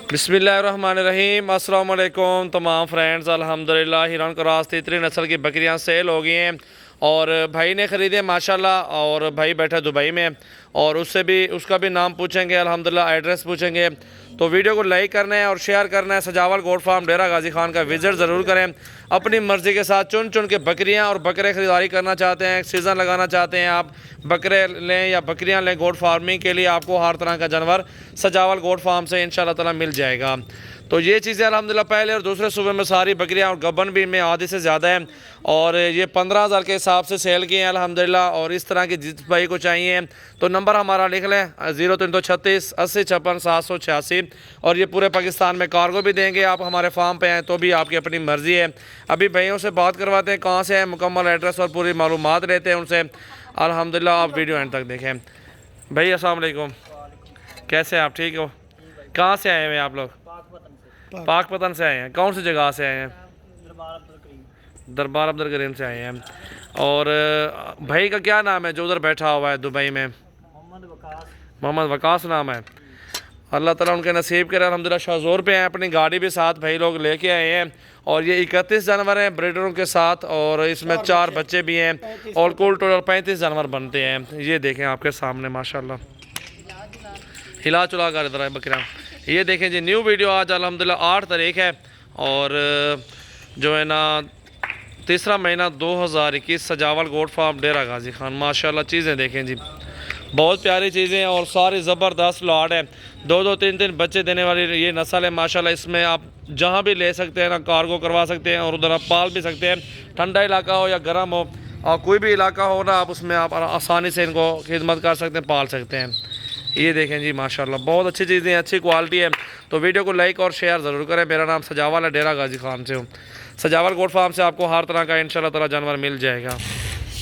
बिस्मिल्लाहिर्रहमानिर्रहीम। अस्सलाम वालेकुम तमाम फ्रेंड्स। अल्हम्दुलिल्लाह हिरन क्रॉस तीसरी नस्ल की बकरियां सेल हो गई हैं और भाई ने ख़रीदे माशाल्लाह। और भाई बैठा दुबई में और उसका भी नाम पूछेंगे, अल्हम्दुलिल्लाह एड्रेस पूछेंगे। तो वीडियो को लाइक करना है और शेयर करना है। सजावल गोट फार्म डेरा गाजी खान का विज़िट ज़रूर करें। अपनी मर्ज़ी के साथ चुन चुन के बकरियां और बकरे ख़रीदारी करना चाहते हैं, सीज़न लगाना चाहते हैं, आप बकरे लें या बकरियां लें गोट फार्मिंग के लिए, आपको हर तरह का जानवर सजावल गोट फार्म से इंशाल्लाह ताला मिल जाएगा। तो ये चीज़ें अल्हम्दुलिल्लाह पहले और दूसरे सूबे में सारी बकरियां और गबन भी में आधे से ज़्यादा है और ये 15,000 के हिसाब से सेल किए हैं अल्हम्दुलिल्लाह। और इस तरह की जिस भाई को चाहिए तो नंबर हमारा लिख लें 0336 80 56 786। और ये पूरे पाकिस्तान में कार्गो भी देंगे। आप हमारे फार्म पे आएँ तो भी आपकी अपनी मर्ज़ी है। अभी भाइयों से बात करवाते हैं कहाँ से है, मुकम्मल एड्रेस और पूरी मालूमात लेते हैं उनसे। अल्हम्दुलिल्लाह आप वीडियो एंड तक देखें। भाई अस्सलाम वालेकुम, कैसे हैं आप? ठीक हो? कहाँ से आए हुए हैं आप लोग? पाकपतन से आए हैं। कौन सी जगह से आए हैं? दरबार अब्दुल करीम से आए हैं। और भाई का क्या नाम है जो उधर बैठा हुआ है दुबई में? मोहम्मद वकास नाम है। अल्लाह ताला उनके नसीब करे। अल्हम्दुलिल्लाह शाहजोर पे हैं, अपनी गाड़ी भी साथ भाई लोग लेके आए हैं। और ये 31 जानवर हैं ब्रीडरों के साथ और इसमें 4 बच्चे भी हैं और कुल टोटल 35 जानवर बनते हैं। ये देखें आपके सामने माशाल्लाह, हिला चुला कर इधर है बकरा। ये देखें जी, न्यू वीडियो आज अल्हम्दुलिल्लाह 8 तारीख है और जो है ना तीसरा महीना 2021 सजावल गोट फार्म डेरा गाजी खान। माशाल्लाह चीज़ें देखें जी, बहुत प्यारी चीज़ें और सारी ज़बरदस्त लॉट है। 2-2 3-3 बच्चे देने वाली ये नस्ल है माशाल्लाह। इसमें आप जहाँ भी ले सकते हैं ना, कार्गो करवा सकते हैं और उधर आप पाल भी सकते हैं। ठंडा इलाका हो या गर्म हो और कोई भी इलाका हो ना, आप उसमें आप आसानी से इनको खिदमत कर सकते हैं, पाल सकते हैं। ये देखें जी माशाल्लाह बहुत अच्छी चीज़ें हैं, अच्छी क्वालिटी है। तो वीडियो को लाइक और शेयर ज़रूर करें। मेरा नाम सजावल है, डेरा गाजी खान से हूँ। सजावल गोट फार्म से आपको हर तरह का इंशाल्लाह ताला जानवर मिल जाएगा।